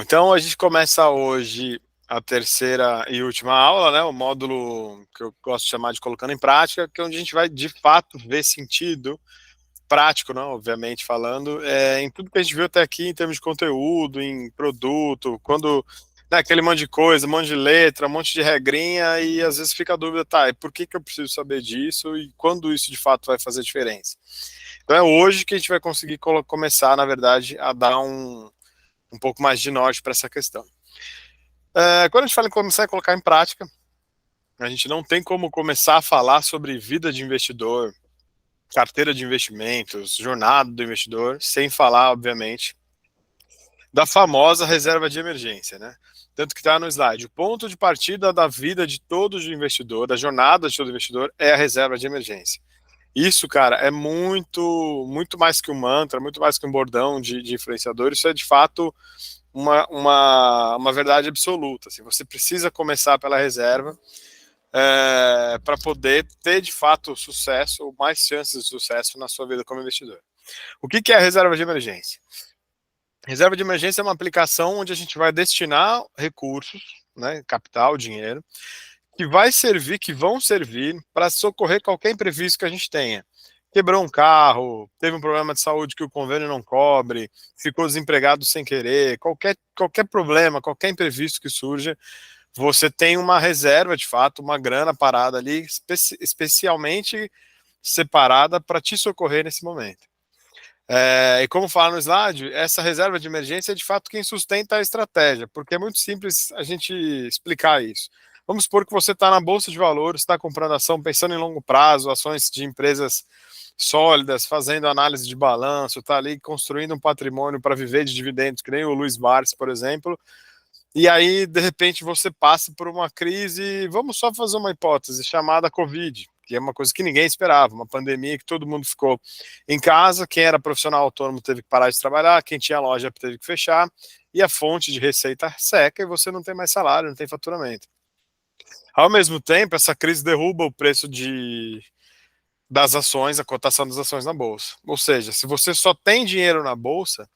Então a gente começa hoje a terceira e última aula, né? O módulo que eu gosto de chamar de colocando em prática, que é onde a gente vai de fato ver sentido prático, não? Obviamente falando, em tudo que a gente viu até aqui em termos de conteúdo, em produto, quando aquele monte de coisa, um monte de letra, um monte de regrinha e às vezes fica a dúvida, tá? E por que eu preciso saber disso e quando isso de fato vai fazer diferença? Então é hoje que a gente vai conseguir começar, na verdade, a dar um pouco mais de norte para essa questão. Quando a gente fala em começar a colocar em prática, a gente não tem como começar a falar sobre vida de investidor, carteira de investimentos, jornada do investidor, sem falar, obviamente, da famosa reserva de emergência, né? Tanto que está no slide. O ponto de partida da vida de todo investidor, da jornada de todo investidor, é a reserva de emergência. Isso, cara, é muito mais que um mantra, muito mais que um bordão de influenciador. Isso é, de fato, uma verdade absoluta. Assim, você precisa começar pela reserva para poder ter, de fato, sucesso, ou mais chances de sucesso na sua vida como investidor. O que é a reserva de emergência? Reserva de emergência é uma aplicação onde a gente vai destinar recursos, né, capital, dinheiro, que vão servir para socorrer qualquer imprevisto que a gente tenha. Quebrou um carro, teve um problema de saúde que o convênio não cobre, ficou desempregado sem querer, qualquer problema, qualquer imprevisto que surja, você tem uma reserva, de fato, uma grana parada ali, especialmente separada para te socorrer nesse momento. E como fala no slide, essa reserva de emergência é de fato quem sustenta a estratégia, porque é muito simples a gente explicar isso. Vamos supor que você está na Bolsa de Valores, está comprando ação pensando em longo prazo, ações de empresas sólidas, fazendo análise de balanço, está ali construindo um patrimônio para viver de dividendos, que nem o Luiz Barsi, por exemplo, e aí, de repente, você passa por uma crise, vamos só fazer uma hipótese, chamada Covid, que é uma coisa que ninguém esperava, uma pandemia que todo mundo ficou em casa, quem era profissional autônomo teve que parar de trabalhar, quem tinha loja teve que fechar, e a fonte de receita seca e você não tem mais salário, não tem faturamento. Ao mesmo tempo, essa crise derruba o preço das ações, a cotação das ações na bolsa. Ou seja, se você só tem dinheiro na bolsa,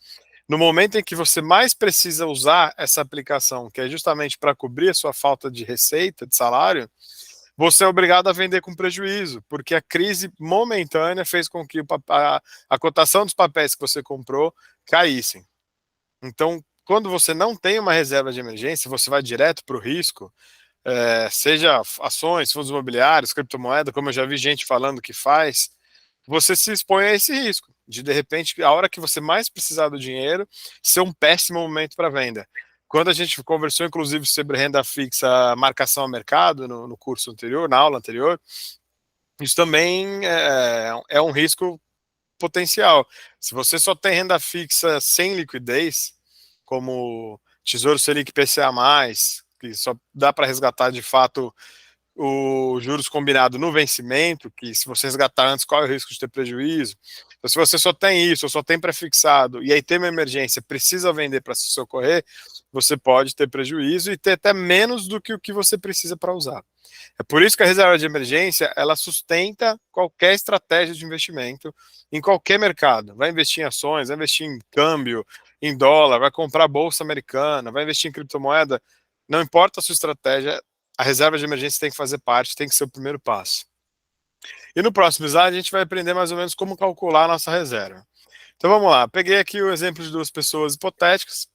no momento em que você mais precisa usar essa aplicação, que é justamente para cobrir a sua falta de receita, de salário, você é obrigado a vender com prejuízo, porque a crise momentânea fez com que a cotação dos papéis que você comprou caíssem. Então, quando você não tem uma reserva de emergência, você vai direto para o risco, seja ações, fundos imobiliários, criptomoeda, como eu já vi gente falando que faz, você se expõe a esse risco de repente, a hora que você mais precisar do dinheiro, ser um péssimo momento para venda. Quando a gente conversou, inclusive, sobre renda fixa, marcação a mercado, no curso anterior, na aula anterior, isso também é um risco potencial. Se você só tem renda fixa sem liquidez, como Tesouro Selic IPCA+, que só dá para resgatar de fato o juros combinado no vencimento, que se você resgatar antes, qual é o risco de ter prejuízo? Então, se você só tem isso, ou só tem prefixado, e aí tem uma emergência, precisa vender para se socorrer, você pode ter prejuízo e ter até menos do que o que você precisa para usar. É por isso que a reserva de emergência, ela sustenta qualquer estratégia de investimento em qualquer mercado. Vai investir em ações, vai investir em câmbio, em dólar, vai comprar bolsa americana, vai investir em criptomoeda, não importa a sua estratégia, a reserva de emergência tem que fazer parte, tem que ser o primeiro passo. E no próximo slide a gente vai aprender mais ou menos como calcular a nossa reserva. Então vamos lá, peguei aqui o exemplo de duas pessoas hipotéticas.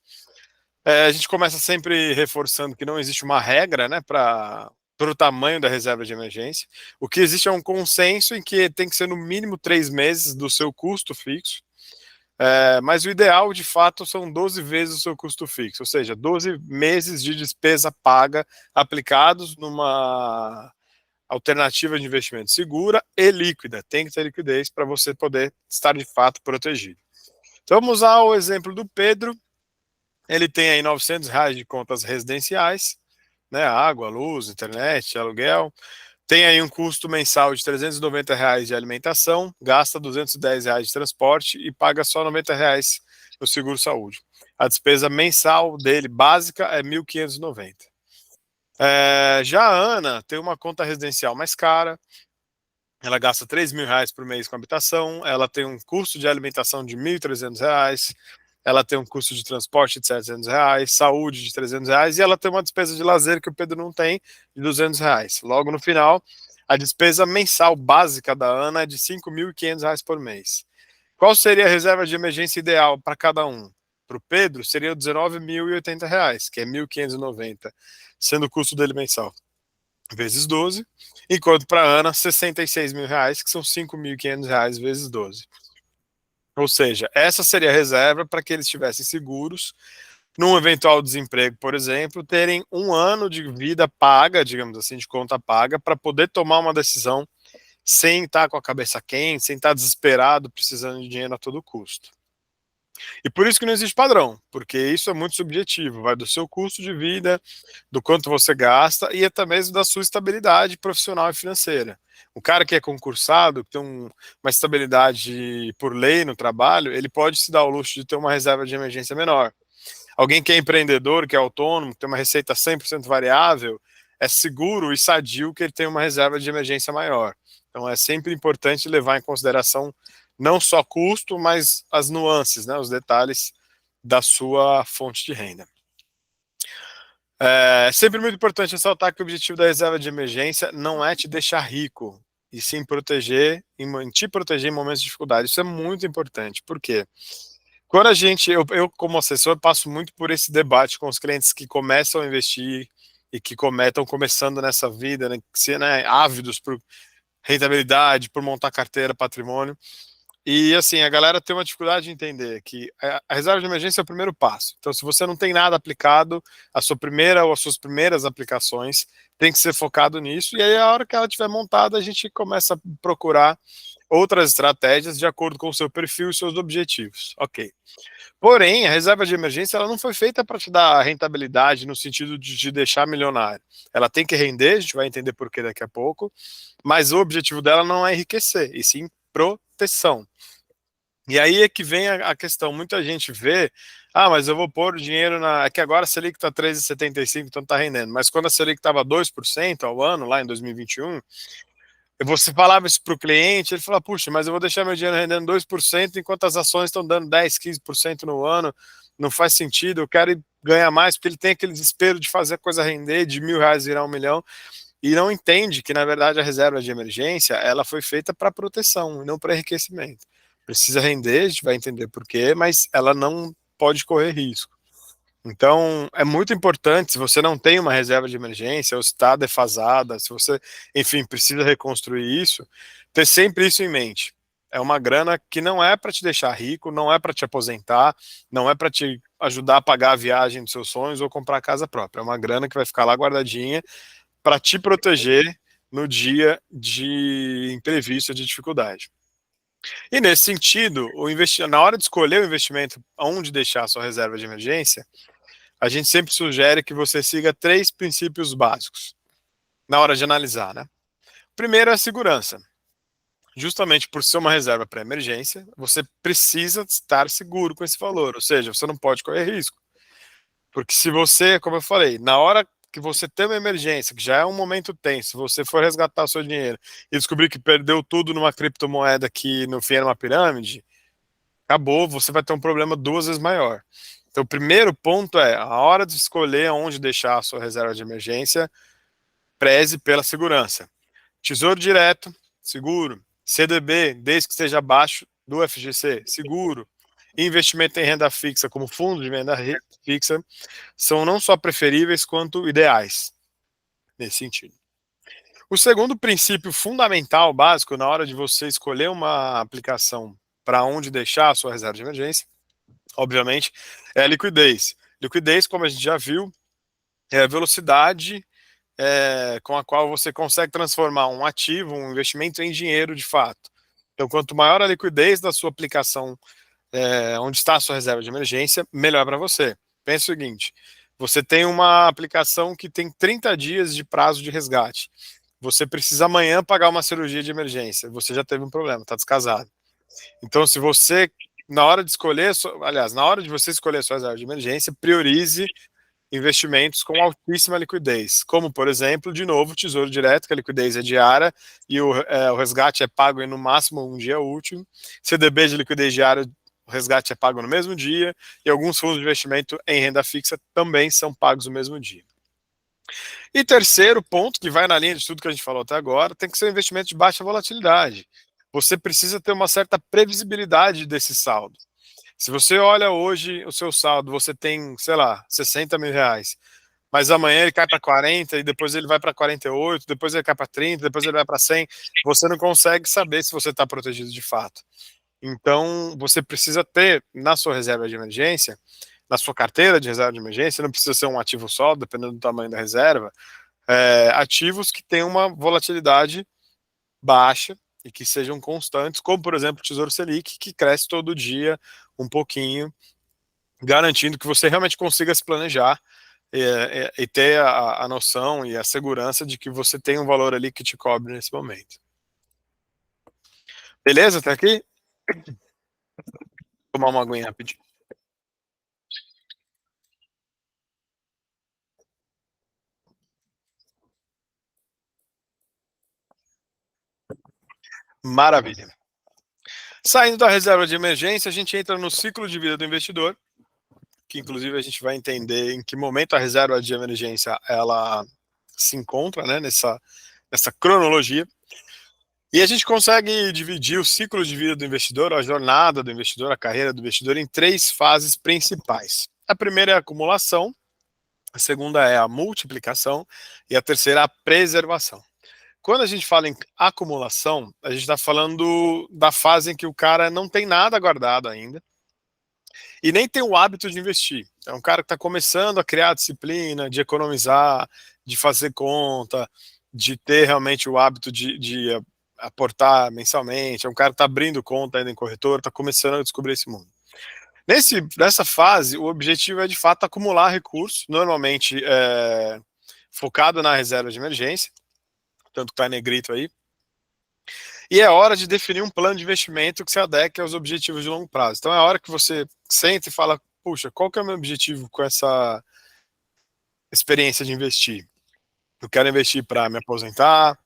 A gente começa sempre reforçando que não existe uma regra, né, para o tamanho da reserva de emergência. O que existe é um consenso em que tem que ser no mínimo 3 meses do seu custo fixo. Mas o ideal, de fato, são 12 vezes o seu custo fixo, ou seja, 12 meses de despesa paga aplicados numa alternativa de investimento segura e líquida. Tem que ter liquidez para você poder estar, de fato, protegido. Então, vamos usar o exemplo do Pedro. Ele tem aí R$ 900 de contas residenciais, né, água, luz, internet, aluguel. Tem aí um custo mensal de R$ 390 de alimentação, gasta R$ 210 de transporte e paga só R$ 90 no seguro-saúde. A despesa mensal dele, básica, é 1.590. Já a Ana tem uma conta residencial mais cara, ela gasta R$ 3.000 por mês com habitação, ela tem um custo de alimentação de R$ 1.300, ela tem um custo de transporte de R$ 700, saúde de R$ 300, e ela tem uma despesa de lazer que o Pedro não tem, de R$ 200. Logo no final, a despesa mensal básica da Ana é de R$ 5.500 por mês. Qual seria a reserva de emergência ideal para cada um? Para o Pedro, seria R$ 19.080, que é 1.590, sendo o custo dele mensal vezes 12, enquanto para a Ana, R$ 66.000, que são R$ 5.500 vezes 12. Ou seja, essa seria a reserva para que eles estivessem seguros, num eventual desemprego, por exemplo, terem um ano de vida paga, digamos assim, de conta paga, para poder tomar uma decisão sem estar com a cabeça quente, sem estar desesperado, precisando de dinheiro a todo custo. E por isso que não existe padrão, porque isso é muito subjetivo, vai do seu custo de vida, do quanto você gasta e até mesmo da sua estabilidade profissional e financeira. O cara que é concursado, que tem uma estabilidade por lei no trabalho, ele pode se dar o luxo de ter uma reserva de emergência menor. Alguém que é empreendedor, que é autônomo, que tem uma receita 100% variável, é seguro e sadio que ele tem uma reserva de emergência maior. Então é sempre importante levar em consideração não só custo, mas as nuances, né, os detalhes da sua fonte de renda. É sempre muito importante ressaltar que o objetivo da reserva de emergência não é te deixar rico, e sim te proteger em momentos de dificuldade. Isso é muito importante. Por quê? Quando eu como assessor, passo muito por esse debate com os clientes que começam a investir e que estão começando nessa vida, né, ávidos por rentabilidade, por montar carteira, patrimônio. E assim, a galera tem uma dificuldade de entender que a reserva de emergência é o primeiro passo. Então, se você não tem nada aplicado, a sua primeira ou as suas primeiras aplicações tem que ser focado nisso. E aí, a hora que ela estiver montada, a gente começa a procurar outras estratégias de acordo com o seu perfil e seus objetivos. Ok. Porém, a reserva de emergência ela não foi feita para te dar rentabilidade no sentido de te deixar milionário. Ela tem que render, a gente vai entender por que daqui a pouco, mas o objetivo dela não é enriquecer, e sim proteção. E aí é que vem a questão, muita gente vê, mas eu vou pôr o dinheiro é que agora a Selic está 3,75, então está rendendo, mas quando a Selic estava 2% ao ano, lá em 2021, você falava isso para o cliente, ele falava, puxa, mas eu vou deixar meu dinheiro rendendo 2% enquanto as ações estão dando 10, 15% no ano, não faz sentido, eu quero ganhar mais, porque ele tem aquele desespero de fazer a coisa render, de R$ 1.000 virar 1 milhão, e não entende que, na verdade, a reserva de emergência, ela foi feita para proteção, e não para enriquecimento. Precisa render, a gente vai entender por quê, mas ela não pode correr risco. Então, é muito importante, se você não tem uma reserva de emergência, ou se está defasada, se você, enfim, precisa reconstruir isso, ter sempre isso em mente. É uma grana que não é para te deixar rico, não é para te aposentar, não é para te ajudar a pagar a viagem dos seus sonhos ou comprar a casa própria. É uma grana que vai ficar lá guardadinha para te proteger no dia de imprevisto, de dificuldade. E nesse sentido, na hora de escolher o investimento, onde deixar a sua reserva de emergência, a gente sempre sugere que você siga 3 princípios básicos na hora de analisar, né? Primeiro é a segurança. Justamente por ser uma reserva para emergência, você precisa estar seguro com esse valor, ou seja, você não pode correr risco. Porque se você, como eu falei, na hora que você tem uma emergência, que já é um momento tenso, se você for resgatar o seu dinheiro e descobrir que perdeu tudo numa criptomoeda que no fim era uma pirâmide, acabou, você vai ter um problema 2 vezes maior. Então, o primeiro ponto é, a hora de escolher onde deixar a sua reserva de emergência, preze pela segurança. Tesouro direto, seguro. CDB, desde que esteja abaixo do FGC, seguro. Investimento em renda fixa, como fundo de renda fixa, são não só preferíveis, quanto ideais, nesse sentido. O segundo princípio fundamental, básico, na hora de você escolher uma aplicação para onde deixar a sua reserva de emergência, obviamente, é a liquidez. Liquidez, como a gente já viu, é a velocidade com a qual você consegue transformar um ativo, um investimento em dinheiro de fato. Então, quanto maior a liquidez da sua aplicação, onde está a sua reserva de emergência, melhor para você. Pensa o seguinte, você tem uma aplicação que tem 30 dias de prazo de resgate. Você precisa amanhã pagar uma cirurgia de emergência. Você já teve um problema, está descasado. Então, se você, na hora de escolher, aliás, na hora de você escolher a sua reserva de emergência, priorize investimentos com altíssima liquidez, como, por exemplo, de novo, Tesouro Direto, que a liquidez é diária e o resgate é pago em no máximo um dia útil. CDB de liquidez diária, o resgate é pago no mesmo dia, e alguns fundos de investimento em renda fixa também são pagos no mesmo dia. E terceiro ponto, que vai na linha de tudo que a gente falou até agora, tem que ser um investimento de baixa volatilidade. Você precisa ter uma certa previsibilidade desse saldo. Se você olha hoje o seu saldo, você tem, sei lá, 60 mil reais, mas amanhã ele cai para 40 e depois ele vai para 48, depois ele cai para 30, depois ele vai para 100, você não consegue saber se você está protegido de fato. Então, você precisa ter na sua reserva de emergência, na sua carteira de reserva de emergência, não precisa ser um ativo só, dependendo do tamanho da reserva, ativos que tenham uma volatilidade baixa e que sejam constantes, como, por exemplo, o Tesouro Selic, que cresce todo dia um pouquinho, garantindo que você realmente consiga se planejar e ter a noção e a segurança de que você tem um valor ali que te cobre nesse momento. Beleza? Tá aqui? Vou tomar uma aguinha rapidinho. Maravilha. Saindo da reserva de emergência, a gente entra no ciclo de vida do investidor, que inclusive a gente vai entender em que momento a reserva de emergência ela se encontra, né, nessa cronologia. E a gente consegue dividir o ciclo de vida do investidor, a jornada do investidor, a carreira do investidor, em três fases principais. A primeira é a acumulação, a segunda é a multiplicação e a terceira é a preservação. Quando a gente fala em acumulação, a gente está falando da fase em que o cara não tem nada guardado ainda e nem tem o hábito de investir. É um cara que está começando a criar a disciplina, de economizar, de fazer conta, de ter realmente o hábito de aportar mensalmente. É um cara que está abrindo conta ainda em corretor, está começando a descobrir esse mundo. Nessa fase, o objetivo é de fato acumular recursos, normalmente focado na reserva de emergência, tanto que está negrito aí. E é hora de definir um plano de investimento que se adeque aos objetivos de longo prazo. Então é a hora que você senta e fala, puxa, qual que é o meu objetivo com essa experiência de investir? Eu quero investir para me aposentar,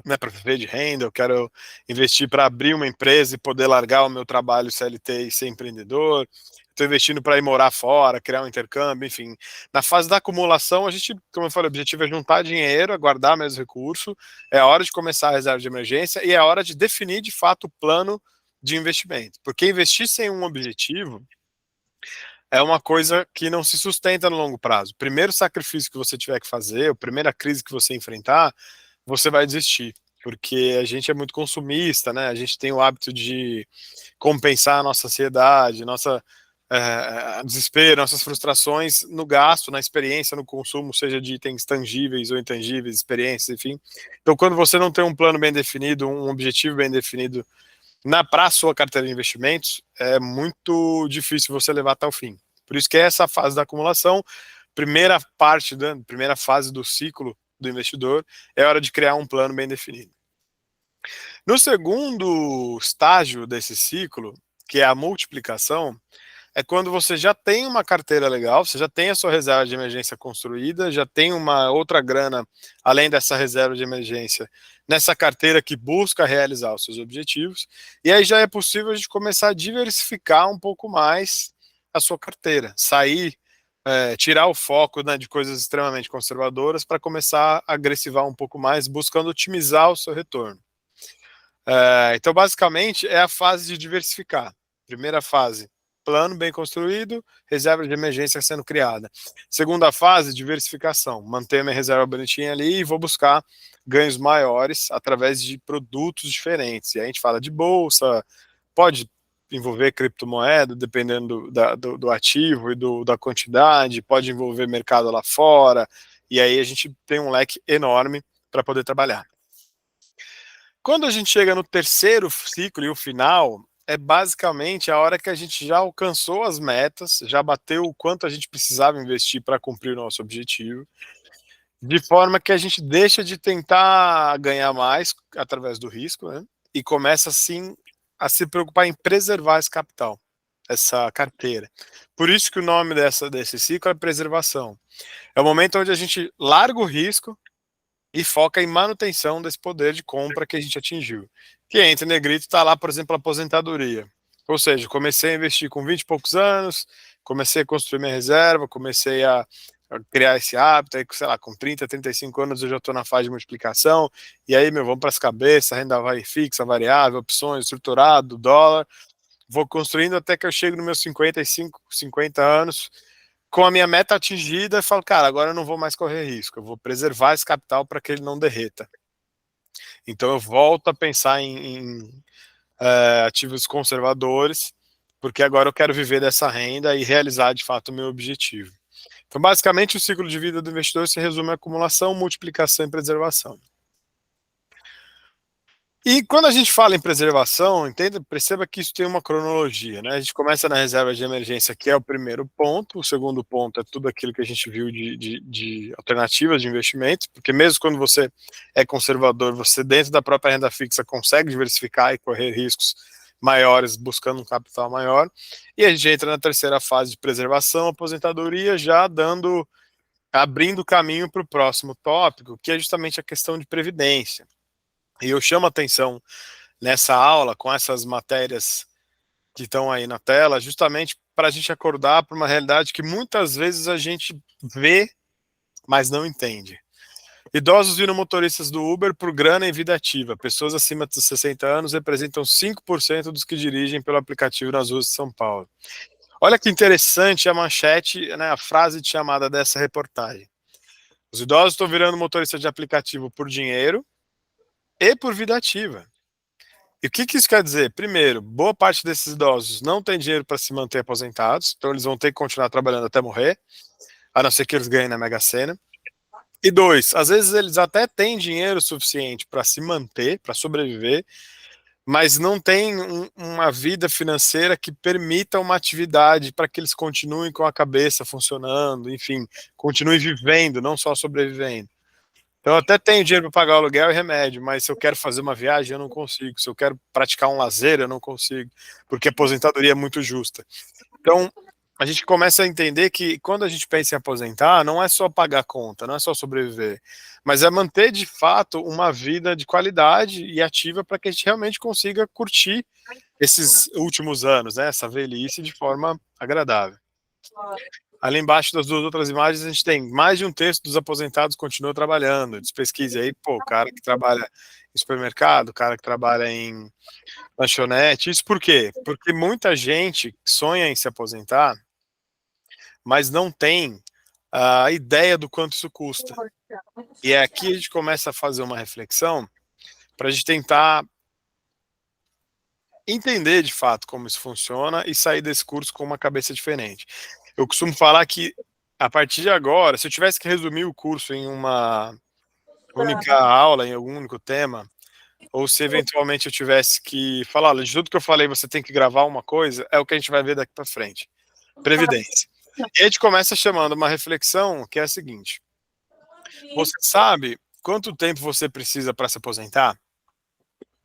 né, para viver de renda, eu quero investir para abrir uma empresa e poder largar o meu trabalho CLT e ser empreendedor, estou investindo para ir morar fora, criar um intercâmbio, enfim. Na fase da acumulação, a gente, como eu falei, o objetivo é juntar dinheiro, é guardar mais recurso, é a hora de começar a reserva de emergência e é a hora de definir de fato o plano de investimento. Porque investir sem um objetivo é uma coisa que não se sustenta no longo prazo. O primeiro sacrifício que você tiver que fazer, a primeira crise que você enfrentar, você vai desistir, porque a gente é muito consumista, né? A gente tem o hábito de compensar a nossa ansiedade, nossa desespero, nossas frustrações no gasto, na experiência, no consumo, seja de itens tangíveis ou intangíveis, experiências, enfim. Então, quando você não tem um plano bem definido, um objetivo bem definido para a sua carteira de investimentos, é muito difícil você levar até o fim. Por isso que é essa fase da acumulação, primeira fase do ciclo do investidor, é hora de criar um plano bem definido. No segundo estágio desse ciclo, que é a multiplicação, é quando você já tem uma carteira legal, você já tem a sua reserva de emergência construída, já tem uma outra grana, além dessa reserva de emergência, nessa carteira que busca realizar os seus objetivos, e aí já é possível a gente começar a diversificar um pouco mais a sua carteira, sair, tirar o foco, né, de coisas extremamente conservadoras para começar a agressivar um pouco mais, buscando otimizar o seu retorno. Então, basicamente, é a fase de diversificar. Primeira fase, plano bem construído, reserva de emergência sendo criada. Segunda fase, diversificação. Manter minha reserva bonitinha ali e vou buscar ganhos maiores através de produtos diferentes. E aí a gente fala de bolsa, pode envolver criptomoeda, dependendo do ativo e da quantidade, pode envolver mercado lá fora, e aí a gente tem um leque enorme para poder trabalhar. Quando a gente chega no terceiro ciclo e o final, é basicamente a hora que a gente já alcançou as metas, já bateu o quanto a gente precisava investir para cumprir o nosso objetivo, de forma que a gente deixa de tentar ganhar mais através do risco, né? E começa assim a se preocupar em preservar esse capital, essa carteira. Por isso que o nome desse ciclo é preservação. É o momento onde a gente larga o risco e foca em manutenção desse poder de compra que a gente atingiu. Que entra em negrito, está lá, por exemplo, a aposentadoria. Ou seja, comecei a investir com 20 e poucos anos, comecei a construir minha reserva, comecei a criar esse hábito, aí, sei lá, com 30, 35 anos eu já estou na fase de multiplicação, e aí, meu, vamos para as cabeças, renda fixa, variável, opções, estruturado, dólar, vou construindo até que eu chego nos meus 55, 50 anos, com a minha meta atingida, eu falo, cara, agora eu não vou mais correr risco, eu vou preservar esse capital para que ele não derreta. Então eu volto a pensar em ativos conservadores, porque agora eu quero viver dessa renda e realizar de fato o meu objetivo. Então, basicamente, o ciclo de vida do investidor se resume a acumulação, multiplicação e preservação. E quando a gente fala em preservação, entenda, perceba que isso tem uma cronologia, né? A gente começa na reserva de emergência, que é o primeiro ponto. O segundo ponto é tudo aquilo que a gente viu de alternativas de investimento, porque mesmo quando você é conservador, você dentro da própria renda fixa consegue diversificar e correr riscos maiores, buscando um capital maior. E a gente entra na terceira fase de preservação, aposentadoria, já abrindo caminho para o próximo tópico, que é justamente a questão de previdência. E eu chamo a atenção nessa aula, com essas matérias que estão aí na tela, justamente para a gente acordar para uma realidade que muitas vezes a gente vê, mas não entende. Idosos viram motoristas do Uber por grana e vida ativa. Pessoas acima de 60 anos representam 5% dos que dirigem pelo aplicativo nas ruas de São Paulo. Olha que interessante a manchete, né, a frase de chamada dessa reportagem. Os idosos estão virando motorista de aplicativo por dinheiro e por vida ativa. E o que isso quer dizer? Primeiro, boa parte desses idosos não tem dinheiro para se manter aposentados, então eles vão ter que continuar trabalhando até morrer, a não ser que eles ganhem na Mega Sena. E dois, às vezes eles até têm dinheiro suficiente para se manter, para sobreviver, mas não tem uma vida financeira que permita uma atividade para que eles continuem com a cabeça funcionando, enfim, continuem vivendo, não só sobrevivendo. Então, eu até tenho dinheiro para pagar o aluguel e remédio, mas se eu quero fazer uma viagem, eu não consigo. Se eu quero praticar um lazer, eu não consigo, porque a aposentadoria é muito justa. Então, a gente começa a entender que quando a gente pensa em aposentar, não é só pagar conta, não é só sobreviver, mas é manter de fato uma vida de qualidade e ativa para que a gente realmente consiga curtir esses últimos anos, né, essa velhice de forma agradável. Ali embaixo das duas outras imagens, a gente tem mais de um terço dos aposentados continua trabalhando. Pesquise aí, pô, o cara que trabalha em supermercado, o cara que trabalha em lanchonete. Isso por quê? Porque muita gente sonha em se aposentar, mas não tem a ideia do quanto isso custa. E é aqui a gente começa a fazer uma reflexão para a gente tentar entender de fato como isso funciona e sair desse curso com uma cabeça diferente. Eu costumo falar que, a partir de agora, se eu tivesse que resumir o curso em uma única aula, em algum único tema, ou se eventualmente eu tivesse que falar, olha, de tudo que eu falei, você tem que gravar uma coisa, é o que a gente vai ver daqui para frente. Previdência. E a gente começa chamando uma reflexão que é a seguinte: você sabe quanto tempo você precisa para se aposentar?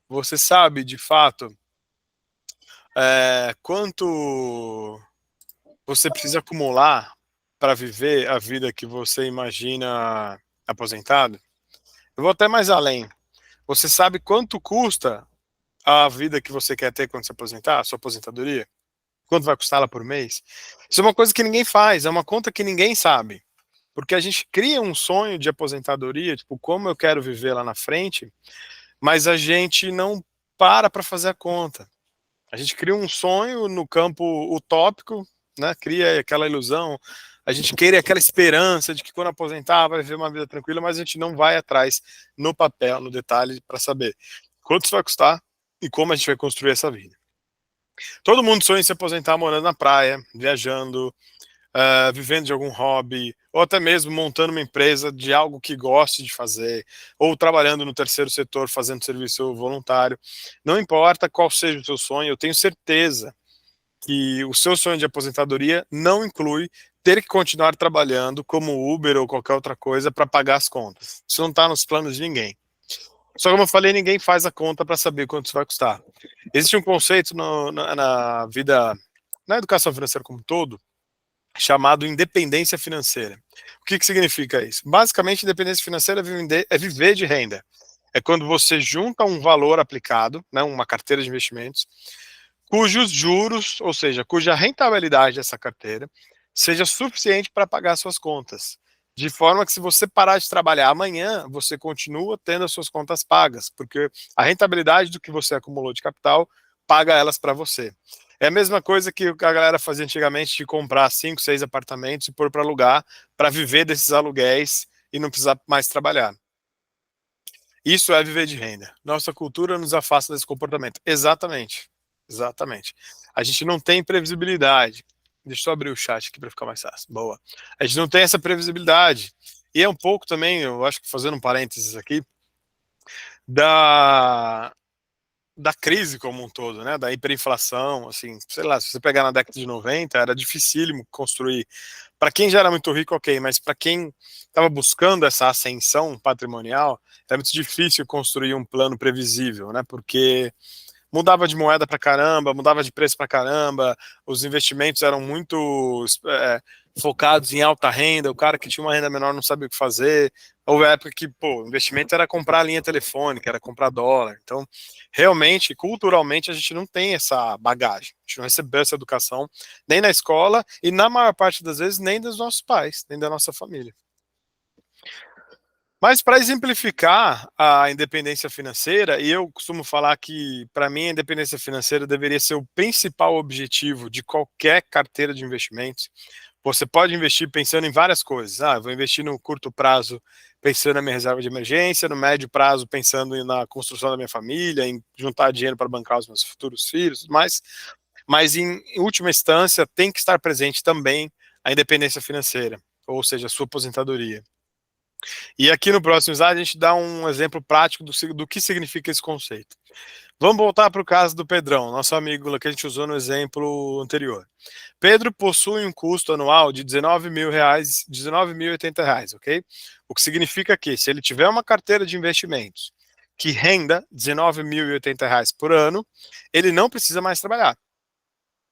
Você sabe, de fato, quanto você precisa acumular para viver a vida que você imagina aposentado? Eu vou até mais além. Você sabe quanto custa a vida que você quer ter quando se aposentar, a sua aposentadoria? Quanto vai custar ela por mês? Isso é uma coisa que ninguém faz, é uma conta que ninguém sabe. Porque a gente cria um sonho de aposentadoria, tipo, como eu quero viver lá na frente, mas a gente não para fazer a conta. A gente cria um sonho no campo utópico, né? Cria aquela ilusão, a gente cria aquela esperança de que quando aposentar vai viver uma vida tranquila, mas a gente não vai atrás no papel, no detalhe, para saber quanto isso vai custar e como a gente vai construir essa vida. Todo mundo sonha em se aposentar morando na praia, viajando, vivendo de algum hobby, ou até mesmo montando uma empresa de algo que goste de fazer, ou trabalhando no terceiro setor, fazendo serviço voluntário. Não importa qual seja o seu sonho, eu tenho certeza que o seu sonho de aposentadoria não inclui ter que continuar trabalhando como Uber ou qualquer outra coisa para pagar as contas. Isso não está nos planos de ninguém. Só como eu falei, ninguém faz a conta para saber quanto isso vai custar. Existe um conceito na vida, na educação financeira como um todo, chamado independência financeira. O que significa isso? Basicamente, independência financeira é viver de renda. É quando você junta um valor aplicado, né, uma carteira de investimentos, cujos juros, ou seja, cuja rentabilidade dessa carteira seja suficiente para pagar suas contas. De forma que se você parar de trabalhar amanhã, você continua tendo as suas contas pagas, porque a rentabilidade do que você acumulou de capital paga elas para você. É a mesma coisa que a galera fazia antigamente de comprar 5, 6 apartamentos e pôr para alugar, para viver desses aluguéis e não precisar mais trabalhar. Isso é viver de renda. Nossa cultura nos afasta desse comportamento. Exatamente. Exatamente. A gente não tem previsibilidade. Deixa eu abrir o chat aqui para ficar mais fácil. Boa. A gente não tem essa previsibilidade. E é um pouco também, eu acho que fazendo um parênteses aqui, da, da crise como um todo, né? Da hiperinflação, assim, sei lá, se você pegar na década de 90, era dificílimo construir. Para quem já era muito rico, ok, mas para quem estava buscando essa ascensão patrimonial, era muito difícil construir um plano previsível, né? Porque mudava de moeda para caramba, mudava de preço para caramba, os investimentos eram muito focados em alta renda, o cara que tinha uma renda menor não sabia o que fazer. Houve época que, pô, o investimento era comprar linha telefônica, era comprar dólar. Então, realmente, culturalmente, a gente não tem essa bagagem. A gente não recebeu essa educação nem na escola e, na maior parte das vezes, nem dos nossos pais, nem da nossa família. Mas para exemplificar a independência financeira, e eu costumo falar que, para mim, a independência financeira deveria ser o principal objetivo de qualquer carteira de investimentos. Você pode investir pensando em várias coisas. Ah, vou investir no curto prazo pensando na minha reserva de emergência, no médio prazo pensando na construção da minha família, em juntar dinheiro para bancar os meus futuros filhos, mas em última instância tem que estar presente também a independência financeira, ou seja, a sua aposentadoria. E aqui no próximo slide a gente dá um exemplo prático do que significa esse conceito. Vamos voltar para o caso do Pedrão, nosso amigo que a gente usou no exemplo anterior. Pedro possui um custo anual de R$ 19.000, R$ 19.080, ok? O que significa que, se ele tiver uma carteira de investimentos que renda R$ 19.080 por ano, ele não precisa mais trabalhar,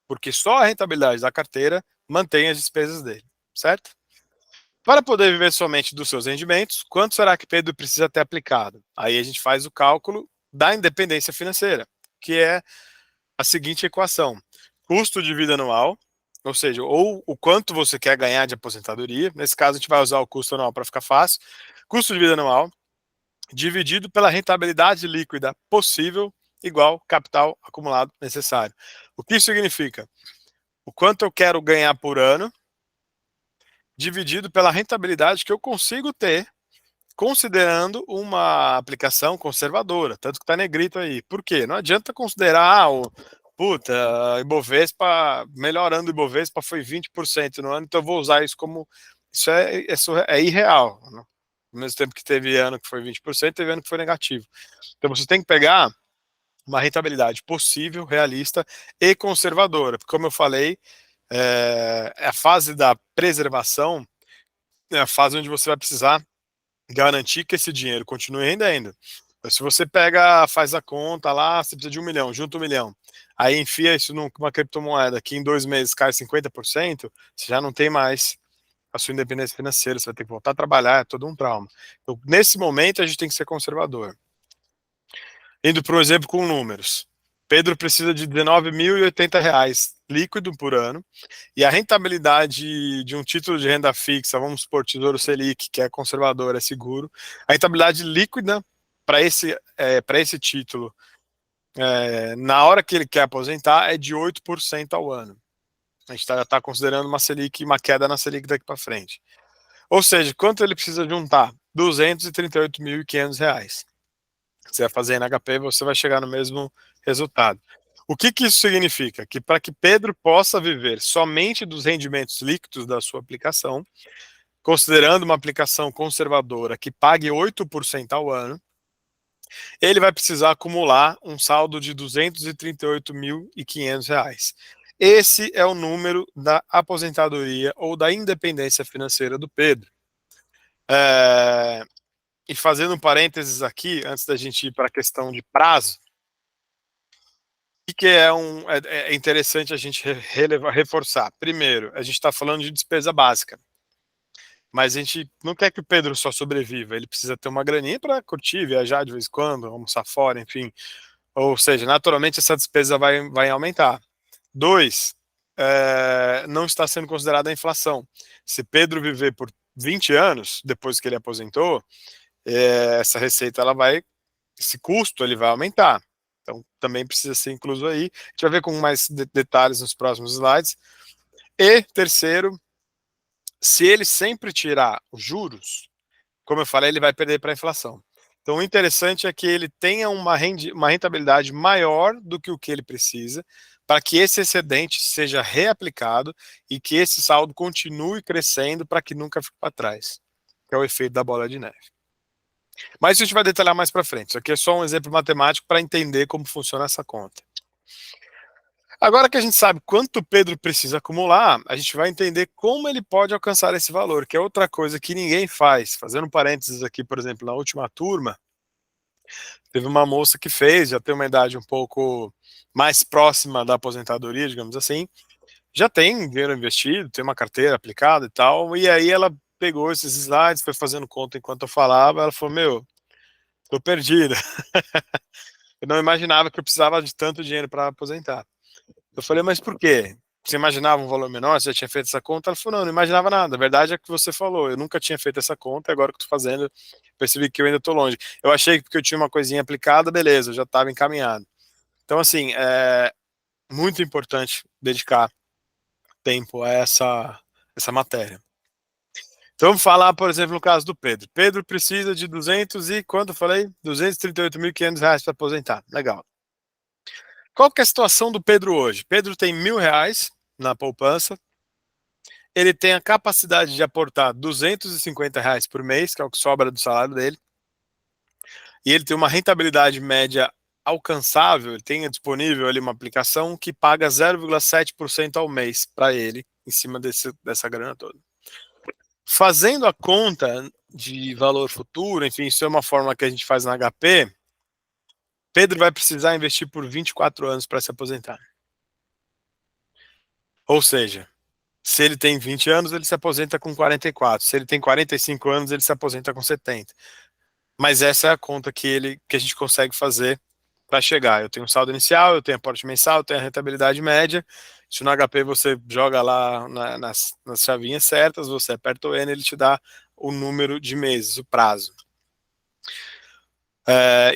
porque só a rentabilidade da carteira mantém as despesas dele, certo? Para poder viver somente dos seus rendimentos, quanto será que Pedro precisa ter aplicado? Aí a gente faz o cálculo da independência financeira, que é a seguinte equação: custo de vida anual, ou seja, ou o quanto você quer ganhar de aposentadoria. Nesse caso, a gente vai usar o custo anual para ficar fácil. Custo de vida anual dividido pela rentabilidade líquida possível igual capital acumulado necessário. O que isso significa? O quanto eu quero ganhar por ano dividido pela rentabilidade que eu consigo ter considerando uma aplicação conservadora, tanto que está negrito aí. Por quê? Não adianta considerar o puta, Ibovespa, melhorando o Ibovespa foi 20% no ano, então eu vou usar isso como isso é irreal. Né? Ao mesmo tempo que teve ano que foi 20%, teve ano que foi negativo. Então você tem que pegar uma rentabilidade possível, realista e conservadora. Porque, como eu falei, a fase da preservação é a fase onde você vai precisar garantir que esse dinheiro continue rendendo. Então, se você pega, faz a conta lá, você precisa de 1 milhão, junta 1 milhão, aí enfia isso numa criptomoeda que em 2 meses cai 50%, você já não tem mais a sua independência financeira, você vai ter que voltar a trabalhar, é todo um trauma. Então, nesse momento, a gente tem que ser conservador. Indo para um exemplo com números. Pedro precisa de R$ 19.080 líquido por ano, e a rentabilidade de um título de renda fixa, vamos supor, Tesouro Selic, que é conservador, é seguro, a rentabilidade líquida para esse título, na hora que ele quer aposentar, é de 8% ao ano. A gente está considerando uma Selic, uma queda na Selic daqui para frente. Ou seja, quanto ele precisa juntar? R$ 238.500. Você vai fazer NHP, você vai chegar no mesmo resultado. O que isso significa? Que para que Pedro possa viver somente dos rendimentos líquidos da sua aplicação, considerando uma aplicação conservadora que pague 8% ao ano, ele vai precisar acumular um saldo de R$ 238.500. Esse é o número da aposentadoria ou da independência financeira do Pedro. E fazendo um parênteses aqui, antes da gente ir para a questão de prazo, o que é interessante a gente reforçar? Primeiro, a gente está falando de despesa básica, mas a gente não quer que o Pedro só sobreviva, ele precisa ter uma graninha para curtir, viajar de vez em quando, almoçar fora, enfim. Ou seja, naturalmente essa despesa vai aumentar. 2, não está sendo considerada a inflação. Se Pedro viver por 20 anos, depois que ele aposentou, essa receita, esse custo ele vai aumentar. Então, também precisa ser incluso aí. A gente vai ver com mais detalhes nos próximos slides. E, terceiro, se ele sempre tirar os juros, como eu falei, ele vai perder para a inflação. Então, o interessante é que ele tenha uma rentabilidade maior do que o que ele precisa, para que esse excedente seja reaplicado e que esse saldo continue crescendo para que nunca fique para trás, que é o efeito da bola de neve. Mas isso a gente vai detalhar mais para frente. Isso aqui é só um exemplo matemático para entender como funciona essa conta. Agora que a gente sabe quanto o Pedro precisa acumular, a gente vai entender como ele pode alcançar esse valor, que é outra coisa que ninguém faz. Fazendo um parênteses aqui, por exemplo, na última turma, teve uma moça que fez, já tem uma idade um pouco mais próxima da aposentadoria, digamos assim, já tem dinheiro investido, tem uma carteira aplicada e tal, e aí ela pegou esses slides, foi fazendo conta enquanto eu falava, ela falou, meu, tô perdida. Eu não imaginava que eu precisava de tanto dinheiro para aposentar. Eu falei, mas por quê? Você imaginava um valor menor? Você já tinha feito essa conta? Ela falou, não, não imaginava nada. A verdade é que você falou, eu nunca tinha feito essa conta, e agora que estou fazendo, percebi que eu ainda estou longe. Eu achei que porque eu tinha uma coisinha aplicada, beleza, eu já estava encaminhado. Então, assim, é muito importante dedicar tempo a essa matéria. Então, vamos falar, por exemplo, no caso do Pedro. Pedro precisa de 200 e, quanto eu falei? R$ 238.500 para aposentar. Legal. Qual que é a situação do Pedro hoje? Pedro tem R$ 1.000 na poupança, ele tem a capacidade de aportar R$ 250 por mês, que é o que sobra do salário dele, e ele tem uma rentabilidade média alcançável, ele tem disponível ali uma aplicação que paga 0,7% ao mês para ele, em cima dessa grana toda. Fazendo a conta de valor futuro, enfim, isso é uma forma que a gente faz na HP, Pedro vai precisar investir por 24 anos para se aposentar. Ou seja, se ele tem 20 anos, ele se aposenta com 44. Se ele tem 45 anos, ele se aposenta com 70. Mas essa é a conta que a gente consegue fazer para chegar. Eu tenho um saldo inicial, eu tenho aporte mensal, eu tenho a rentabilidade média. Se no HP você joga lá nas chavinhas certas, você aperta o N, ele te dá o número de meses, o prazo.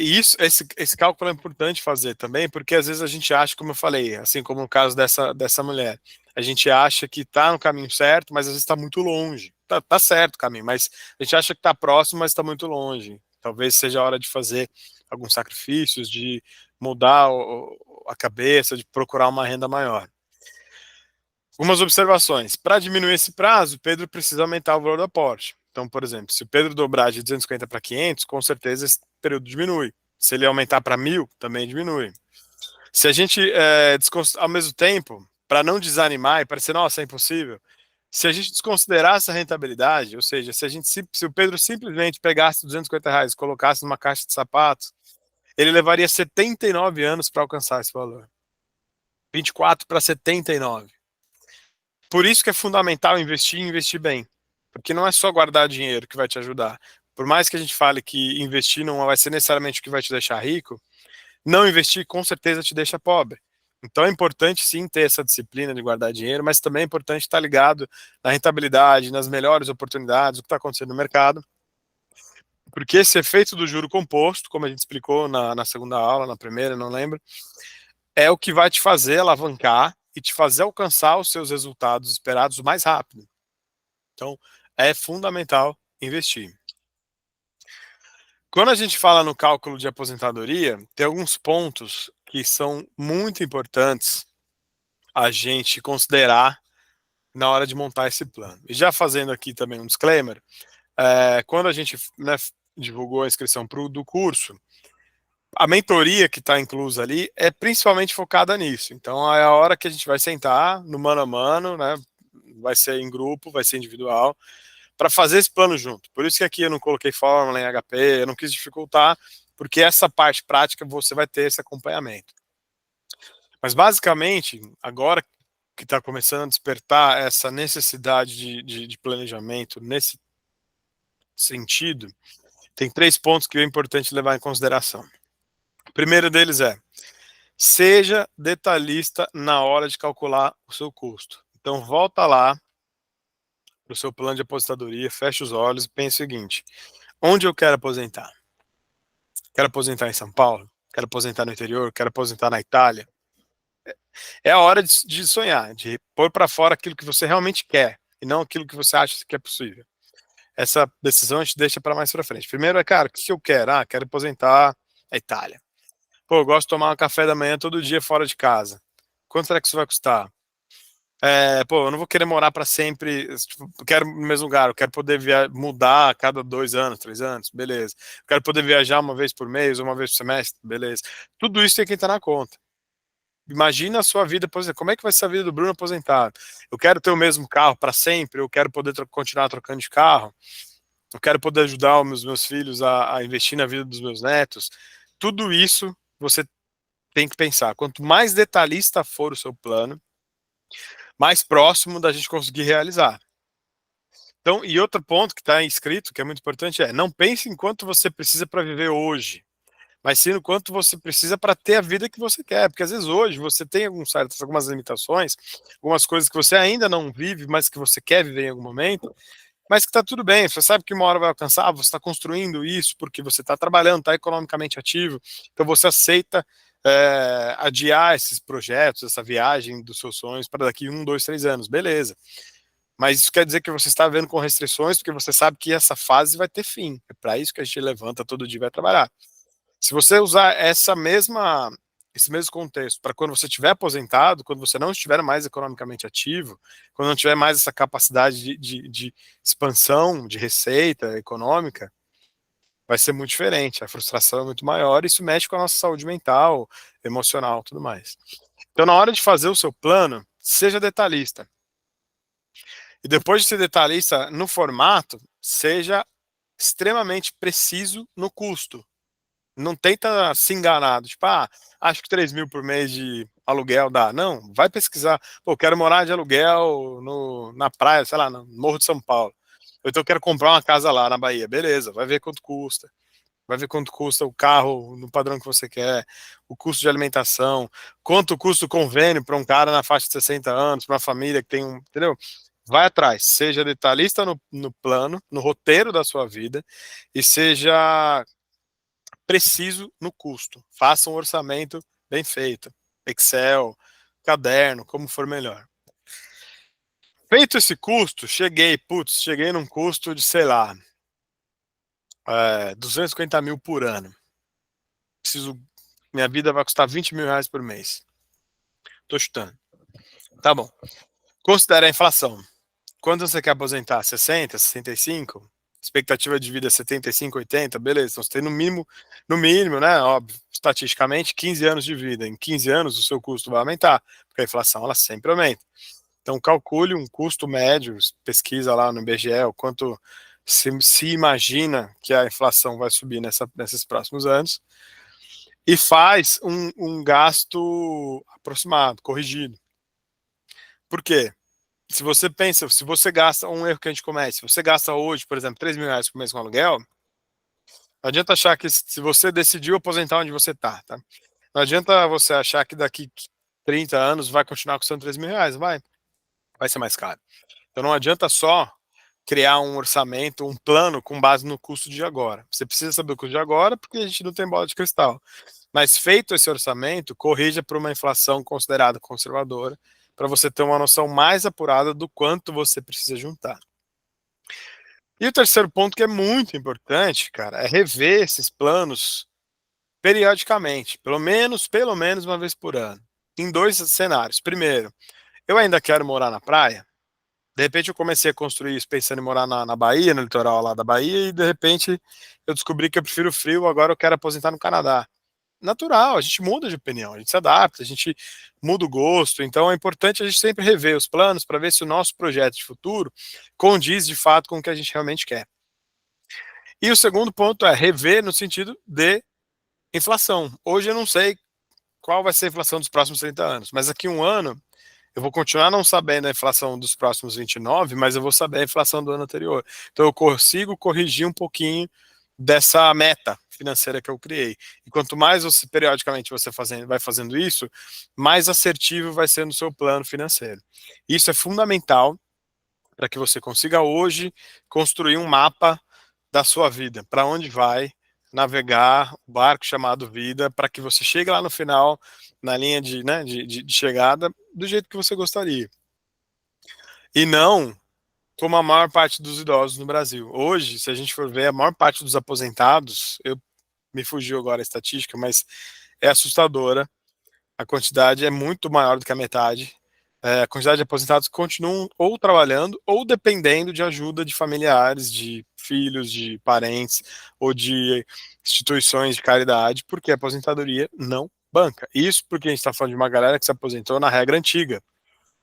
E esse cálculo é importante fazer também, porque às vezes a gente acha, como eu falei, assim como no caso dessa mulher, a gente acha que está no caminho certo, mas às vezes está muito longe. Tá certo o caminho, mas a gente acha que está próximo, mas está muito longe. Talvez seja a hora de fazer alguns sacrifícios, de mudar a cabeça, de procurar uma renda maior. Algumas observações. Para diminuir esse prazo, Pedro precisa aumentar o valor do aporte. Então, por exemplo, se o Pedro dobrar de 250 para 500, com certeza esse período diminui. Se ele aumentar para 1.000, também diminui. Se a gente, ao mesmo tempo, para não desanimar e parecer, nossa, é impossível, se a gente desconsiderar essa rentabilidade, ou seja, se o Pedro simplesmente pegasse R$ 250 e colocasse numa caixa de sapatos, ele levaria 79 anos para alcançar esse valor. 24 para 79. Por isso que é fundamental investir e investir bem. Porque não é só guardar dinheiro que vai te ajudar. Por mais que a gente fale que investir não vai ser necessariamente o que vai te deixar rico, não investir com certeza te deixa pobre. Então é importante sim ter essa disciplina de guardar dinheiro, mas também é importante estar ligado na rentabilidade, nas melhores oportunidades, o que está acontecendo no mercado. Porque esse efeito do juro composto, como a gente explicou na segunda aula, na primeira, não lembro, é o que vai te fazer alavancar e te fazer alcançar os seus resultados esperados mais rápido. Então, é fundamental investir. Quando a gente fala no cálculo de aposentadoria, tem alguns pontos que são muito importantes a gente considerar na hora de montar esse plano. E já fazendo aqui também um disclaimer, quando a gente, né, divulgou a inscrição do curso, a mentoria que está inclusa ali é principalmente focada nisso. Então é a hora que a gente vai sentar no mano a mano, né? Vai ser em grupo, vai ser individual, para fazer esse plano junto. Por isso que aqui eu não coloquei fórmula em HP, eu não quis dificultar, porque essa parte prática você vai ter esse acompanhamento. Mas basicamente, agora que está começando a despertar essa necessidade de planejamento nesse sentido, tem 3 pontos que é importante levar em consideração. primeiro deles é: seja detalhista na hora de calcular o seu custo. Então, volta lá para o seu plano de aposentadoria, fecha os olhos e pense o seguinte: onde eu quero aposentar? Quero aposentar em São Paulo? Quero aposentar no interior? Quero aposentar na Itália? É a hora de sonhar, de pôr para fora aquilo que você realmente quer e não aquilo que você acha que é possível. Essa decisão a gente deixa para mais para frente. Primeiro é, cara, o que eu quero? Ah, quero aposentar na Itália. Pô, eu gosto de tomar um café da manhã todo dia fora de casa. Quanto será que isso vai custar? Pô, eu não vou querer morar para sempre, tipo, quero no mesmo lugar, eu quero poder mudar a cada 2 anos, 3 anos, beleza. Eu quero poder viajar uma vez por mês, uma vez por semestre, beleza. Tudo isso tem que entrar na conta. Imagina a sua vida aposentada. Como é que vai ser a vida do Bruno aposentado? Eu quero ter o mesmo carro para sempre, eu quero poder continuar trocando de carro, eu quero poder ajudar os meus filhos a investir na vida dos meus netos. Tudo isso você tem que pensar. Quanto mais detalhista for o seu plano, mais próximo da gente conseguir realizar. Então, e outro ponto que está escrito, que é muito importante, é: não pense em quanto você precisa para viver hoje, mas sim no quanto você precisa para ter a vida que você quer. Porque às vezes hoje você tem algumas limitações, algumas coisas que você ainda não vive, mas que você quer viver em algum momento, mas que está tudo bem. Você sabe que uma hora vai alcançar, você está construindo isso porque você está trabalhando, está economicamente ativo, então você aceita adiar esses projetos, essa viagem dos seus sonhos para daqui 1, 2, 3 anos, beleza. Mas isso quer dizer que você está vendo com restrições, porque você sabe que essa fase vai ter fim. É para isso que a gente levanta todo dia e vai trabalhar. Se você usar esse mesmo contexto para quando você estiver aposentado, quando você não estiver mais economicamente ativo, quando não tiver mais essa capacidade de expansão de receita econômica, vai ser muito diferente. A frustração é muito maior e isso mexe com a nossa saúde mental, emocional, tudo mais. Então, na hora de fazer o seu plano, seja detalhista. E depois de ser detalhista no formato, seja extremamente preciso no custo. Não tenta se enganar, tipo, acho que 3 mil por mês de aluguel dá. Não, vai pesquisar. Pô, quero morar de aluguel na praia, sei lá, no Morro de São Paulo. Ou então eu quero comprar uma casa lá na Bahia. Beleza, vai ver quanto custa. Vai ver quanto custa o carro no padrão que você quer, o custo de alimentação, quanto custa o convênio para um cara na faixa de 60 anos, para uma família que tem um. Entendeu? Vai atrás, seja detalhista no plano, no roteiro da sua vida, e seja preciso no custo. Faça um orçamento bem feito. Excel, caderno, como for melhor. Feito esse custo, cheguei num custo de, sei lá, 250 mil por ano. Minha vida vai custar 20 mil reais por mês. Tô chutando. Tá bom. Considere a inflação. Quando você quer aposentar? 60, 65? Expectativa de vida 75, 80? Beleza. Então você tem no mínimo, né? Óbvio, estatisticamente, 15 anos de vida. Em 15 anos o seu custo vai aumentar, porque a inflação ela sempre aumenta. Então calcule um custo médio, pesquisa lá no IBGE o quanto se imagina que a inflação vai subir nesses próximos anos e faz um gasto aproximado, corrigido. Por quê? Se você pensa, se você gasta, um erro que a gente comete, se você gasta hoje, por exemplo, 3 mil reais por mês com aluguel, não adianta achar que se você decidiu aposentar onde você está, tá? Não adianta você achar que daqui 30 anos vai continuar custando 3 mil reais, vai ser mais caro. Então não adianta só criar um orçamento, um plano com base no custo de agora. Você precisa saber o custo de agora porque a gente não tem bola de cristal. Mas feito esse orçamento, corrija para uma inflação considerada conservadora, para você ter uma noção mais apurada do quanto você precisa juntar. E o terceiro ponto que é muito importante, cara, é rever esses planos periodicamente, pelo menos uma vez por ano, em dois cenários. Primeiro, eu ainda quero morar na praia. De repente eu comecei a construir isso pensando em morar na Bahia, no litoral lá da Bahia, e de repente eu descobri que eu prefiro frio, agora eu quero aposentar no Canadá. Natural, a gente muda de opinião, a gente se adapta, a gente muda o gosto, então é importante a gente sempre rever os planos para ver se o nosso projeto de futuro condiz de fato com o que a gente realmente quer. E o segundo ponto é rever no sentido de inflação. Hoje eu não sei qual vai ser a inflação dos próximos 30 anos, mas daqui a um ano eu vou continuar não sabendo a inflação dos próximos 29, mas eu vou saber a inflação do ano anterior. Então eu consigo corrigir um pouquinho dessa meta financeira que eu criei. E quanto mais você, periodicamente, vai fazendo isso, mais assertivo vai sendo o seu plano financeiro. Isso é fundamental para que você consiga hoje construir um mapa da sua vida, para onde vai navegar o barco chamado vida, para que você chegue lá no final, na linha de, né, de chegada, do jeito que você gostaria. E não como a maior parte dos idosos no Brasil. Hoje, se a gente for ver, a maior parte dos aposentados, me fugiu agora a estatística, mas é assustadora. A quantidade é muito maior do que a metade. A quantidade de aposentados que continuam ou trabalhando ou dependendo de ajuda de familiares, de filhos, de parentes ou de instituições de caridade, porque a aposentadoria não banca. Isso porque a gente está falando de uma galera que se aposentou na regra antiga.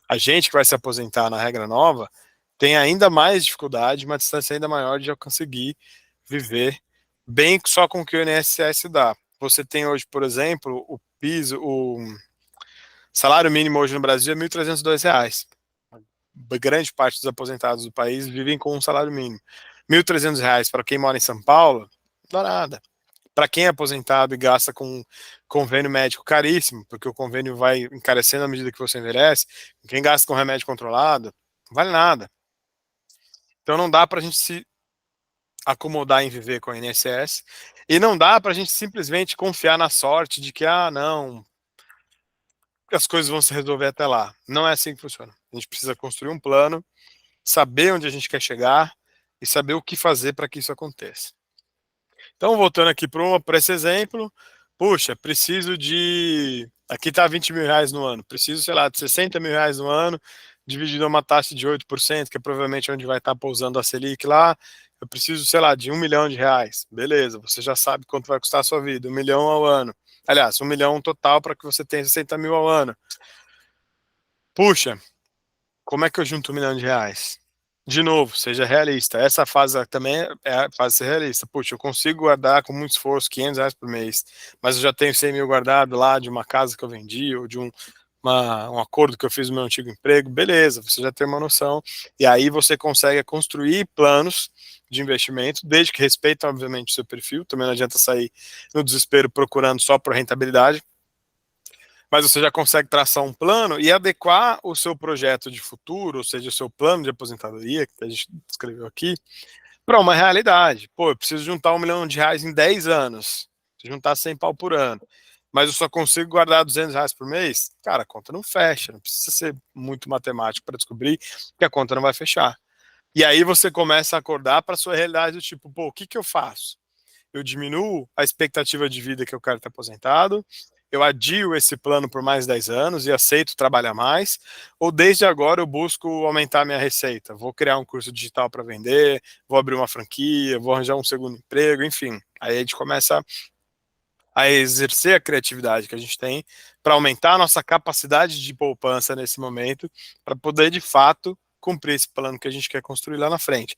A gente que vai se aposentar na regra nova tem ainda mais dificuldade, uma distância ainda maior de conseguir viver bem só com o que o INSS dá. Você tem hoje, por exemplo, o piso, o salário mínimo hoje no Brasil é R$ 1.302. Grande parte dos aposentados do país vivem com um salário mínimo. R$ 1.300 para quem mora em São Paulo, não dá nada. Para quem é aposentado e gasta com convênio médico caríssimo, porque o convênio vai encarecendo à medida que você envelhece, quem gasta com remédio controlado, não vale nada. Então não dá para a gente se acomodar em viver com o INSS e não dá para a gente simplesmente confiar na sorte de que, não, as coisas vão se resolver até lá. Não é assim que funciona. A gente precisa construir um plano, saber onde a gente quer chegar e saber o que fazer para que isso aconteça. Então, voltando aqui para esse exemplo, puxa, preciso de. Aqui está R$ 20.000 no ano, preciso, sei lá, de R$ 60.000 no ano, dividido a uma taxa de 8%, que é provavelmente onde vai estar pousando a Selic lá. Eu preciso, sei lá, de R$ 1 milhão. Beleza, você já sabe quanto vai custar a sua vida, 1 milhão ao ano. Aliás, 1 milhão total para que você tenha 60 mil ao ano. Puxa, como é que eu junto R$ 1 milhão? De novo, seja realista. Essa fase também é a fase de ser realista. Puxa, eu consigo guardar com muito esforço R$ 500 por mês, mas eu já tenho 100 mil guardado lá de uma casa que eu vendi ou de um acordo que eu fiz no meu antigo emprego. Beleza, você já tem uma noção. E aí você consegue construir planos de investimento, desde que respeitem, obviamente, o seu perfil. Também não adianta sair no desespero procurando só por rentabilidade, mas você já consegue traçar um plano e adequar o seu projeto de futuro, ou seja, o seu plano de aposentadoria, que a gente descreveu aqui, para uma realidade. Pô, eu preciso juntar R$ 1 milhão em 10 anos, juntar 100 pau por ano, mas eu só consigo guardar R$ 200 por mês. Cara, a conta não fecha, não precisa ser muito matemático para descobrir que a conta não vai fechar. E aí você começa a acordar para a sua realidade do tipo, pô, o que eu faço? Eu diminuo a expectativa de vida que eu quero ter aposentado, eu adio esse plano por mais 10 anos e aceito trabalhar mais, ou desde agora eu busco aumentar minha receita, vou criar um curso digital para vender, vou abrir uma franquia, vou arranjar um segundo emprego, enfim. Aí a gente começa a exercer a criatividade que a gente tem para aumentar a nossa capacidade de poupança nesse momento, para poder de fato cumprir esse plano que a gente quer construir lá na frente.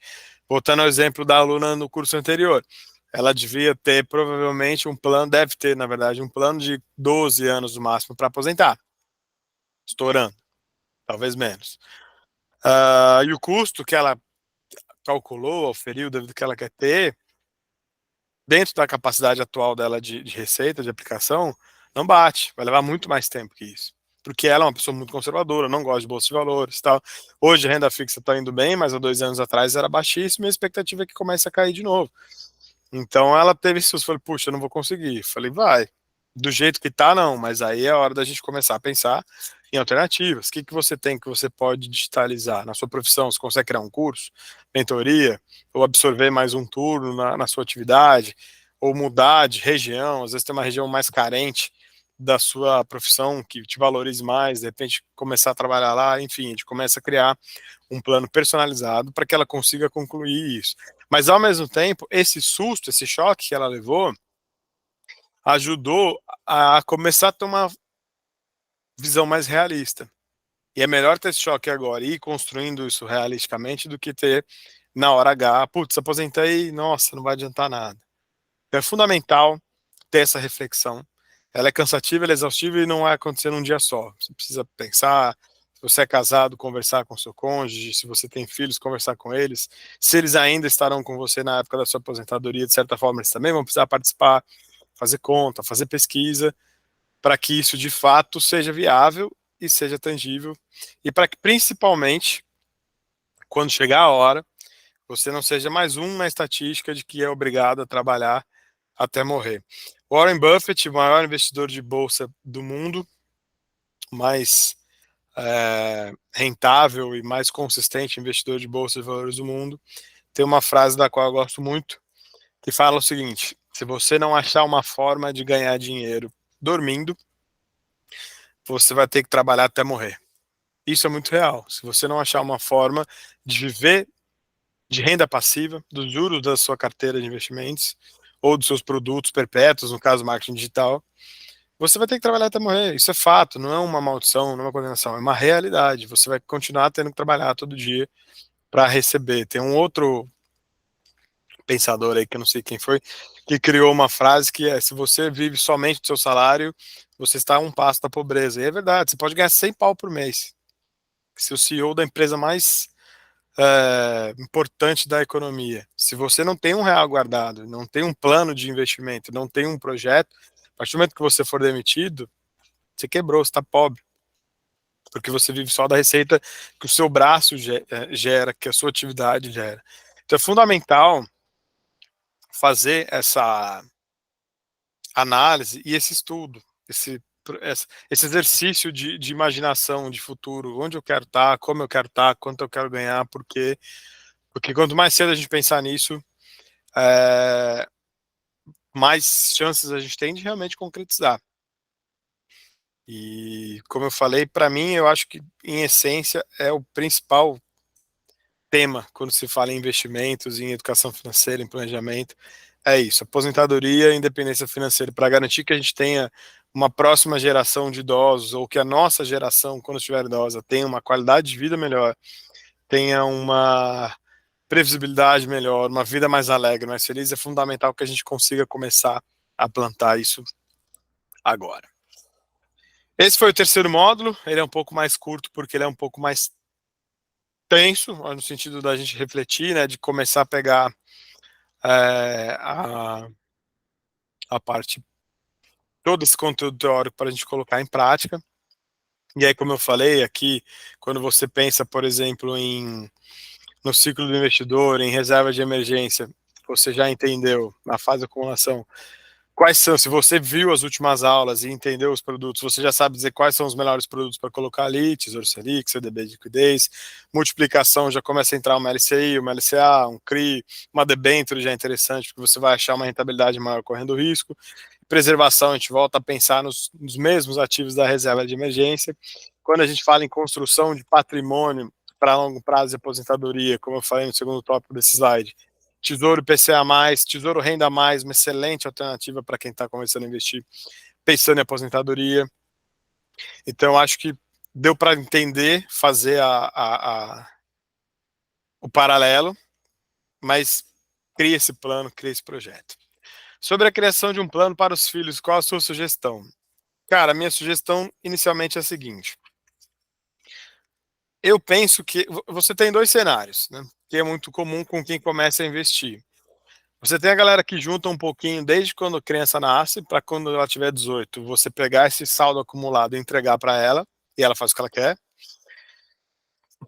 Voltando ao exemplo da aluna no curso anterior, ela devia ter provavelmente um plano, deve ter, na verdade, um plano de 12 anos no máximo para aposentar, estourando, talvez menos. E o custo que ela calculou, oferiu, do que ela quer ter, dentro da capacidade atual dela de receita, de aplicação, não bate. Vai levar muito mais tempo que isso. Porque ela é uma pessoa muito conservadora, não gosta de bolsa de valores e tal. Hoje a renda fixa está indo bem, mas há 2 anos atrás era baixíssima e a expectativa é que comece a cair de novo. Então ela teve isso, falei, puxa, eu não vou conseguir. Falei, vai. Do jeito que tá, não, mas aí é a hora da gente começar a pensar em alternativas. O que você tem que você pode digitalizar na sua profissão? Você consegue criar um curso, mentoria, ou absorver mais um turno na sua atividade, ou mudar de região, às vezes tem uma região mais carente da sua profissão que te valorize mais, de repente começar a trabalhar lá, enfim, a gente começa a criar um plano personalizado para que ela consiga concluir isso. Mas ao mesmo tempo, esse susto, esse choque que ela levou, ajudou a começar a ter uma visão mais realista. E é melhor ter esse choque agora e ir construindo isso realisticamente do que ter na hora H, putz, aposentei, nossa, não vai adiantar nada. Então é fundamental ter essa reflexão. Ela é cansativa, ela é exaustiva e não vai acontecer num dia só. Você precisa pensar, você é casado, conversar com seu cônjuge, se você tem filhos, conversar com eles, se eles ainda estarão com você na época da sua aposentadoria, de certa forma, eles também vão precisar participar, fazer conta, fazer pesquisa, para que isso de fato seja viável e seja tangível, e para que principalmente, quando chegar a hora, você não seja mais um na estatística de que é obrigado a trabalhar até morrer. Warren Buffett, o maior investidor de bolsa do mundo, mais rentável e mais consistente investidor de bolsa de valores do mundo, tem uma frase da qual eu gosto muito, que fala o seguinte: se você não achar uma forma de ganhar dinheiro dormindo, você vai ter que trabalhar até morrer. Isso é muito real. Se você não achar uma forma de viver de renda passiva, dos juros da sua carteira de investimentos, ou dos seus produtos perpétuos, no caso marketing digital, você vai ter que trabalhar até morrer. Isso é fato, não é uma maldição, não é uma condenação, é uma realidade. Você vai continuar tendo que trabalhar todo dia para receber. Tem um outro pensador aí, que eu não sei quem foi, que criou uma frase que é: se você vive somente do seu salário, você está a um passo da pobreza. E é verdade, você pode ganhar 100 pau por mês. Se o CEO da empresa mais importante da economia, se você não tem um real guardado, não tem um plano de investimento, não tem um projeto, a partir do momento que você for demitido, você quebrou, você está pobre, porque você vive só da receita que o seu braço gera, que a sua atividade gera. Então é fundamental fazer essa análise e esse estudo, esse exercício de imaginação de futuro, onde eu quero estar, como eu quero estar, quanto eu quero ganhar, porque quanto mais cedo a gente pensar nisso, mais chances a gente tem de realmente concretizar. E, como eu falei, para mim, eu acho que, em essência, é o principal tema quando se fala em investimentos, em educação financeira, em planejamento. É isso: aposentadoria e independência financeira, para garantir que a gente tenha uma próxima geração de idosos, ou que a nossa geração, quando estiver idosa, tenha uma qualidade de vida melhor, tenha uma previsibilidade melhor, uma vida mais alegre, mais feliz. É fundamental que a gente consiga começar a plantar isso agora. Esse foi o terceiro módulo. Ele é um pouco mais curto porque ele é um pouco mais tenso, no sentido da gente refletir, né, de começar a pegar a parte, todo esse conteúdo teórico para a gente colocar em prática. E aí, como eu falei aqui, quando você pensa, por exemplo, no ciclo do investidor, em reserva de emergência, você já entendeu na fase de acumulação quais são. Se você viu as últimas aulas e entendeu os produtos, você já sabe dizer quais são os melhores produtos para colocar ali: Tesouro Selic, CDB de liquidez, multiplicação, já começa a entrar uma LCI, uma LCA, um CRI, uma debênture já é interessante, porque você vai achar uma rentabilidade maior correndo risco. Preservação, a gente volta a pensar nos mesmos ativos da reserva de emergência. Quando a gente fala em construção de patrimônio para longo prazo e aposentadoria, como eu falei no segundo tópico desse slide, Tesouro IPCA+, Tesouro Renda Mais, uma excelente alternativa para quem está começando a investir, pensando em aposentadoria. Então, acho que deu para entender, fazer o paralelo, mas cria esse plano, cria esse projeto. Sobre a criação de um plano para os filhos, qual a sua sugestão? Cara, a minha sugestão inicialmente é a seguinte: eu penso que você tem dois cenários, né, que é muito comum com quem começa a investir. Você tem a galera que junta um pouquinho desde quando a criança nasce, para quando ela tiver 18, você pegar esse saldo acumulado e entregar para ela, e ela faz o que ela quer.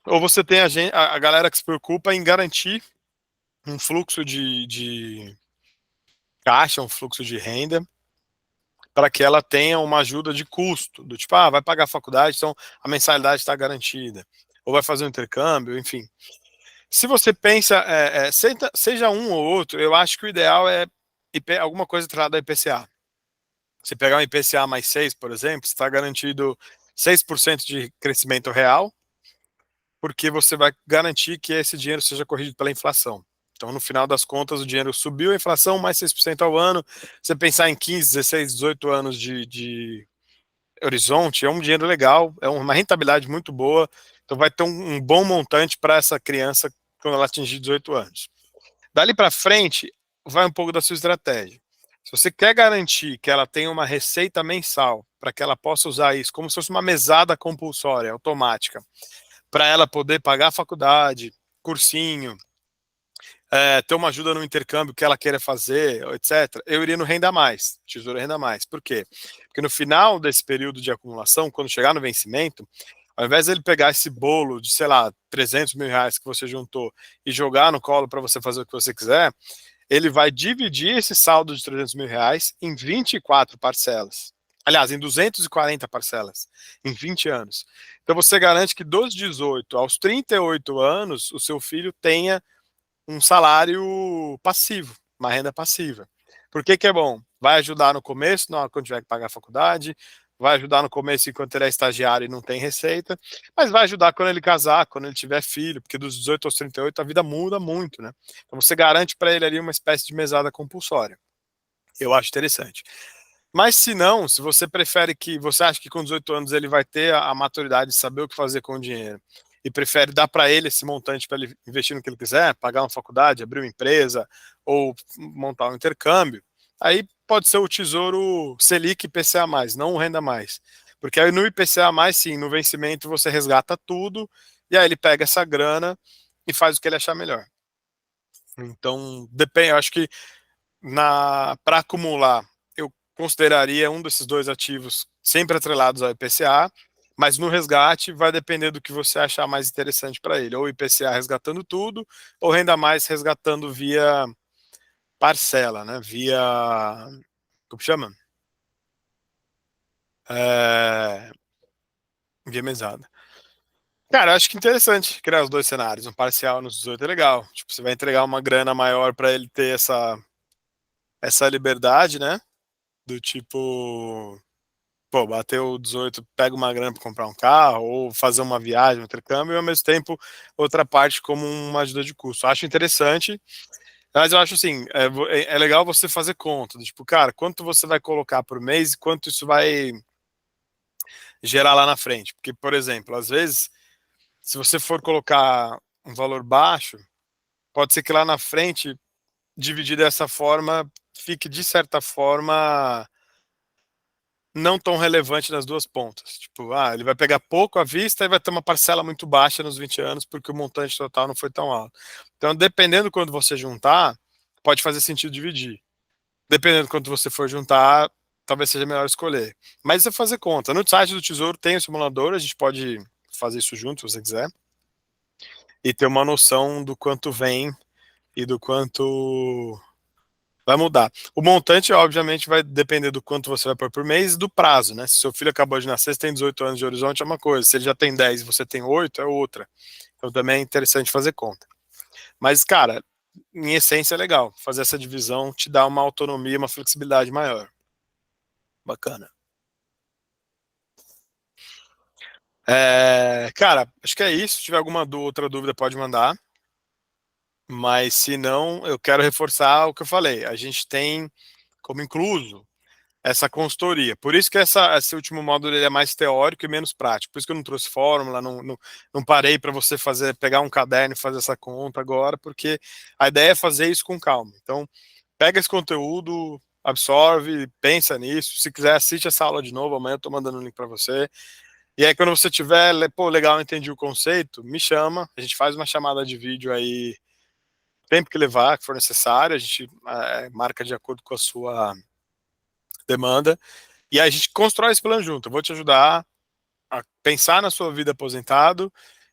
Ou você tem a galera que se preocupa em garantir um fluxo de caixa, um fluxo de renda, para que ela tenha uma ajuda de custo, do tipo, vai pagar a faculdade, então a mensalidade está garantida, ou vai fazer um intercâmbio, enfim. Se você pensa, seja um ou outro, eu acho que o ideal é alguma coisa atrelada ao IPCA. Se pegar um IPCA mais 6, por exemplo, você está garantido 6% de crescimento real, porque você vai garantir que esse dinheiro seja corrigido pela inflação. Então, no final das contas, o dinheiro subiu, a inflação mais 6% ao ano. Você pensar em 15, 16, 18 anos de horizonte, é um dinheiro legal, é uma rentabilidade muito boa. Então, vai ter um bom montante para essa criança quando ela atingir 18 anos. Dali para frente, vai um pouco da sua estratégia. Se você quer garantir que ela tenha uma receita mensal para que ela possa usar isso como se fosse uma mesada compulsória, automática, para ela poder pagar a faculdade, cursinho, ter uma ajuda no intercâmbio que ela queira fazer, etc., eu iria no Renda Mais, Tesouro Renda Mais. Por quê? Porque no final desse período de acumulação, quando chegar no vencimento, ao invés dele pegar esse bolo de, sei lá, 300 mil reais que você juntou e jogar no colo para você fazer o que você quiser, ele vai dividir esse saldo de 300 mil reais em 24 parcelas. Aliás, em 240 parcelas, em 20 anos. Então você garante que dos 18 aos 38 anos, o seu filho tenha um salário passivo, uma renda passiva. Por que que é bom? Vai ajudar no começo, quando tiver que pagar a faculdade, vai ajudar no começo enquanto ele é estagiário e não tem receita, mas vai ajudar quando ele casar, quando ele tiver filho, porque dos 18 aos 38 a vida muda muito, né? Então você garante para ele ali uma espécie de mesada compulsória. Eu acho interessante. Mas se não, se você prefere que, você acha que com 18 anos ele vai ter a maturidade de saber o que fazer com o dinheiro e prefere dar para ele esse montante para ele investir no que ele quiser, pagar uma faculdade, abrir uma empresa ou montar um intercâmbio, aí pode ser o Tesouro Selic IPCA+, não o Renda Mais. Porque aí no IPCA+, sim, no vencimento você resgata tudo e aí ele pega essa grana e faz o que ele achar melhor. Então, depende, eu acho que para acumular, eu consideraria um desses dois ativos sempre atrelados ao IPCA, mas no resgate vai depender do que você achar mais interessante para ele, ou IPCA resgatando tudo, ou Renda Mais resgatando via parcela, né? Via, como chama? É, via mesada. Cara, eu acho que interessante criar os dois cenários. Um parcial nos 18 é legal. Tipo, você vai entregar uma grana maior para ele ter essa liberdade, né? Do tipo, pô, bateu 18, pega uma grana para comprar um carro, ou fazer uma viagem, um intercâmbio, e ao mesmo tempo outra parte como uma ajuda de custo. Acho interessante, mas eu acho assim, é legal você fazer conta, tipo, cara, quanto você vai colocar por mês e quanto isso vai gerar lá na frente. Porque, por exemplo, às vezes, se você for colocar um valor baixo, pode ser que lá na frente, dividir dessa forma, fique de certa forma não tão relevante nas duas pontas. Tipo, ele vai pegar pouco à vista e vai ter uma parcela muito baixa nos 20 anos porque o montante total não foi tão alto. Então, dependendo quando você juntar, pode fazer sentido dividir. Dependendo quando você for juntar, talvez seja melhor escolher. Mas é fazer conta. No site do Tesouro tem o simulador, a gente pode fazer isso junto, se você quiser, e ter uma noção do quanto vem e do quanto vai mudar. O montante, obviamente, vai depender do quanto você vai pôr por mês e do prazo, né? Se seu filho acabou de nascer, você tem 18 anos de horizonte, é uma coisa. Se ele já tem 10 e você tem 8, é outra. Então também é interessante fazer conta. Mas, cara, em essência é legal. Fazer essa divisão te dá uma autonomia, uma flexibilidade maior. Bacana. Cara, acho que é isso. Se tiver alguma outra dúvida, pode mandar. Mas se não, eu quero reforçar o que eu falei. A gente tem como incluso essa consultoria. Por isso que esse último módulo ele é mais teórico e menos prático. Por isso que eu não trouxe fórmula, não parei para você pegar um caderno e fazer essa conta agora, porque a ideia é fazer isso com calma. Então, pega esse conteúdo, absorve, pensa nisso. Se quiser, assiste essa aula de novo. Amanhã eu estou mandando o link para você. E aí, quando você tiver, pô, legal, entendi o conceito, me chama. A gente faz uma chamada de vídeo aí, tempo que levar, que for necessário. A gente marca de acordo com a sua demanda. E aí a gente constrói esse plano junto. Eu vou te ajudar a pensar na sua vida aposentado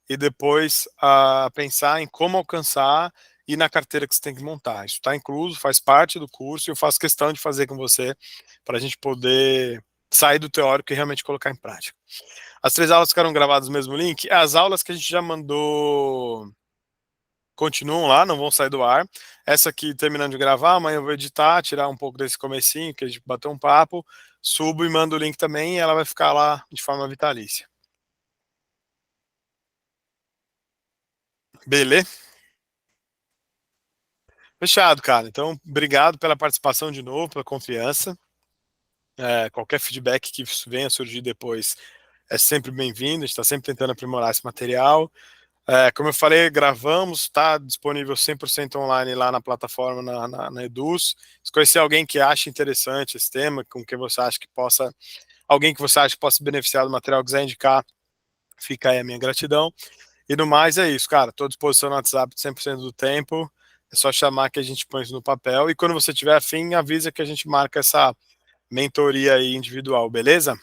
e depois a pensar em como alcançar e na carteira que você tem que montar. Isso está incluso, faz parte do curso e eu faço questão de fazer com você para a gente poder sair do teórico e realmente colocar em prática. As 3 aulas ficaram gravadas no mesmo link. As aulas que a gente já mandou continuam lá, não vão sair do ar. Essa aqui, terminando de gravar, amanhã eu vou editar, tirar um pouco desse comecinho, que a gente bateu um papo, subo e mando o link também, e ela vai ficar lá de forma vitalícia. Beleza? Fechado, cara. Então, obrigado pela participação de novo, pela confiança. Qualquer feedback que venha a surgir depois é sempre bem-vindo, a gente está sempre tentando aprimorar esse material. Como eu falei, gravamos, está disponível 100% online lá na plataforma, na Eduz. Se conhecer alguém que acha interessante esse tema, com quem você acha que possa alguém que você acha que possa se beneficiar do material, quiser indicar, fica aí a minha gratidão. E no mais é isso, cara. Estou à disposição no WhatsApp 100% do tempo. É só chamar que a gente põe isso no papel. E quando você tiver afim, avisa que a gente marca essa mentoria aí individual, beleza?